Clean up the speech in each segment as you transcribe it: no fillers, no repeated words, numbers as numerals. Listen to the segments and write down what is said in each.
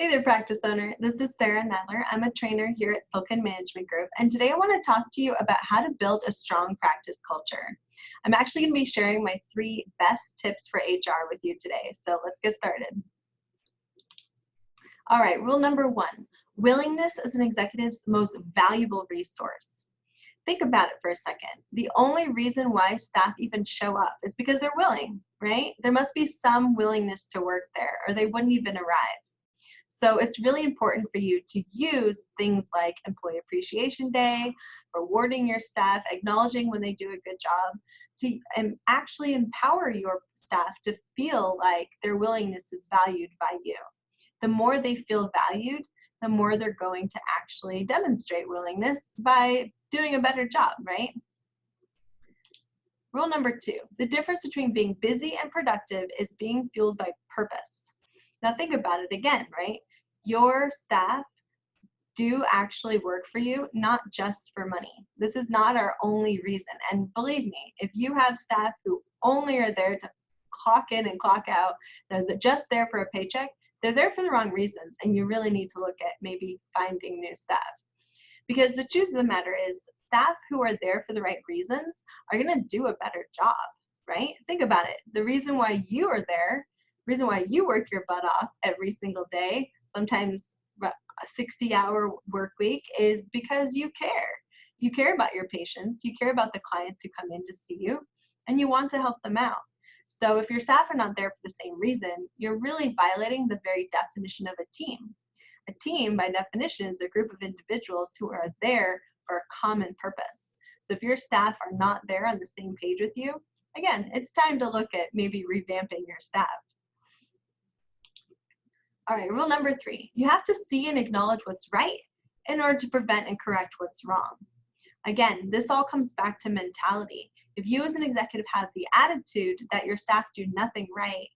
Hey there, practice owner. This is Sarah Nedler. I'm a trainer here at Silkin Management Group, and today I want to talk to you about how to build a strong practice culture. I'm actually going to be sharing my 3 best tips for HR with you today, so let's get started. All right, rule number 1, willingness is an executive's most valuable resource. Think about it for a second. The only reason why staff even show up is because they're willing, right? There must be some willingness to work there, or they wouldn't even arrive. So it's really important for you to use things like Employee Appreciation Day, rewarding your staff, acknowledging when they do a good job, to actually empower your staff to feel like their willingness is valued by you. The more they feel valued, the more they're going to actually demonstrate willingness by doing a better job, right? Rule number 2, the difference between being busy and productive is being fueled by purpose. Now think about it again, right? Your staff do actually work for you, not just for money. This is not our only reason. And believe me, if you have staff who only are there to clock in and clock out, they're just there for a paycheck, they're there for the wrong reasons, and you really need to look at maybe finding new staff. Because the truth of the matter is, staff who are there for the right reasons are going to do a better job, right? Think about it. The reason why you are there, the reason why you work your butt off every single day, sometimes a 60-hour work week, is because you care. You care about your patients, you care about the clients who come in to see you, and you want to help them out. So if your staff are not there for the same reason, you're really violating the very definition of a team. A team, by definition, is a group of individuals who are there for a common purpose. So if your staff are not there on the same page with you, again, it's time to look at maybe revamping your staff. All right, rule number 3, you have to see and acknowledge what's right in order to prevent and correct what's wrong. Again, this all comes back to mentality. If you as an executive have the attitude that your staff do nothing right,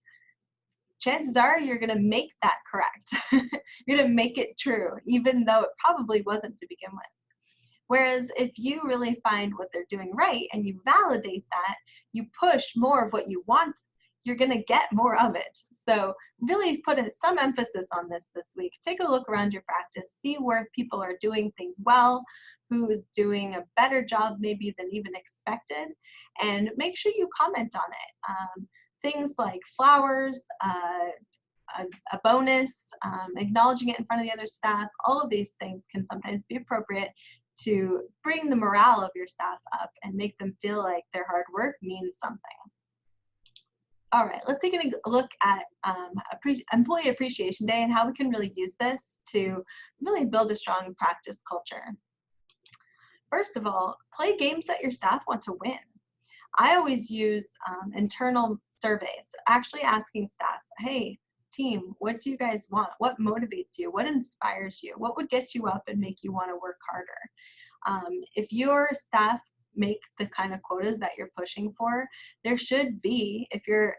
chances are you're going to make that correct. You're going to make it true, even though it probably wasn't to begin with. Whereas if you really find what they're doing right and you validate that, you push more of what you want, you're going to get more of it. So really put some emphasis on this week. Take a look around your practice, see where people are doing things well, who's doing a better job maybe than even expected, and make sure you comment on it. Things like flowers, a bonus, acknowledging it in front of the other staff, all of these things can sometimes be appropriate to bring the morale of your staff up and make them feel like their hard work means something. All right, let's take a look at Employee Appreciation Day and how we can really use this to really build a strong practice culture. First of all, play games that your staff want to win. I always use internal surveys, actually asking staff, hey, team, what do you guys want? What motivates you? What inspires you? What would get you up and make you want to work harder? If your staff make the kind of quotas that you're pushing for, there should be, if you're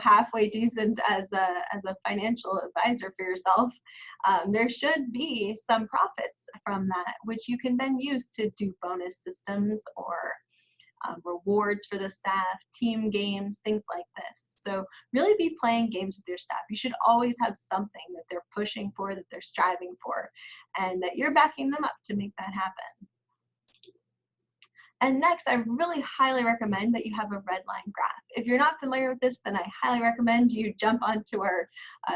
halfway decent as a financial advisor for yourself, there should be some profits from that, which you can then use to do bonus systems or rewards for the staff, team games, things like this. So really be playing games with your staff. You should always have something that they're pushing for, that they're striving for, and that you're backing them up to make that happen. And next, I really highly recommend that you have a red line graph. If you're not familiar with this, then I highly recommend you jump onto our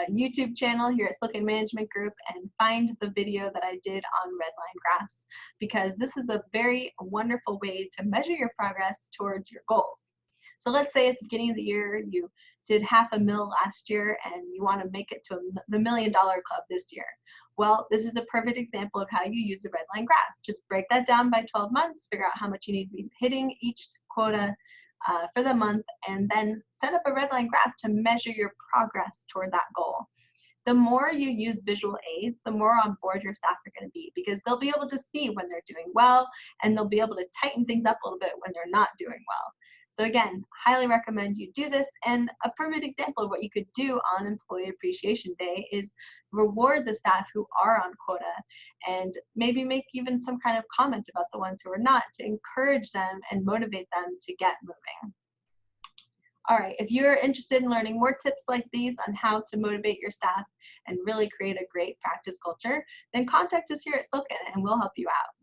YouTube channel here at Silkin Management Group and find the video that I did on red line graphs, because this is a very wonderful way to measure your progress towards your goals. So let's say at the beginning of the year, you did $500,000 last year and you want to make it to the $1 Million Club this year. Well, this is a perfect example of how you use a red line graph. Just break that down by 12 months, figure out how much you need to be hitting each quota for the month, and then set up a red line graph to measure your progress toward that goal. The more you use visual aids, the more on board your staff are going to be, because they'll be able to see when they're doing well, and they'll be able to tighten things up a little bit when they're not doing well. So again, highly recommend you do this. And a perfect example of what you could do on Employee Appreciation Day is reward the staff who are on quota, and maybe make even some kind of comment about the ones who are not, to encourage them and motivate them to get moving. All right, if you're interested in learning more tips like these on how to motivate your staff and really create a great practice culture, then contact us here at Silkin and we'll help you out.